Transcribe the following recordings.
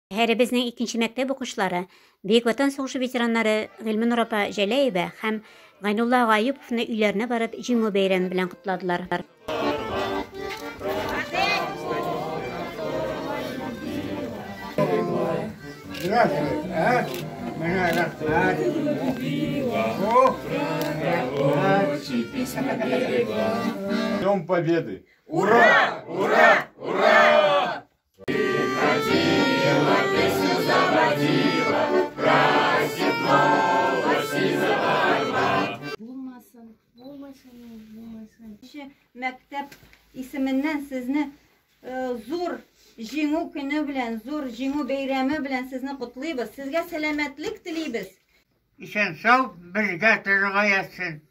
Şəhərimizin 2-nче мәктәп укучылары, Бөек Ватан сугышы ветераннары Гыйльминур апа Жәләева һәм Гайнулла Гаюповны өйләренә барып җиңү бәйрәме белән кутладылар. Днем Победы! Ура! Ура! Ура! Приходила, песню заводила, праздник новости заварла. Булмасын. Мәктәп исеменнән сезне зур җиңү көне белән, зур җиңү бәйрәме белән сезне котлыйбыз. Сезгә сәламәтлек телибез. Исән сау, безгә торырга ятсын.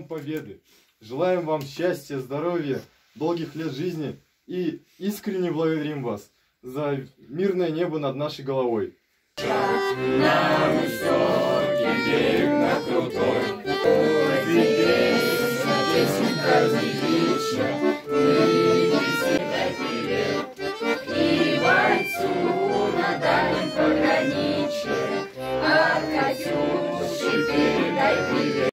Победы! Желаем вам счастья, здоровья, долгих лет жизни и искренне благодарим вас за мирное небо над нашей головой. На высокий берег, на крутой, песенка девичья, вывези дай привет, и бойцу на дальнем пограничье, от Катюши передай привет.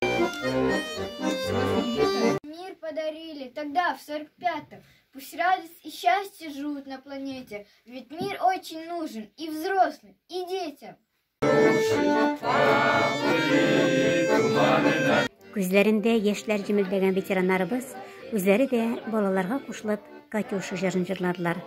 Мир подарили тогда, в 45-м. Пусть радость и счастье живут на планете, ведь мир очень нужен и взрослым, и детям. Күзләрендә яшьләр җимелдәгән ветераннарыбыз үзләре дә балаларга кушылып Катюша җырын җырладылар.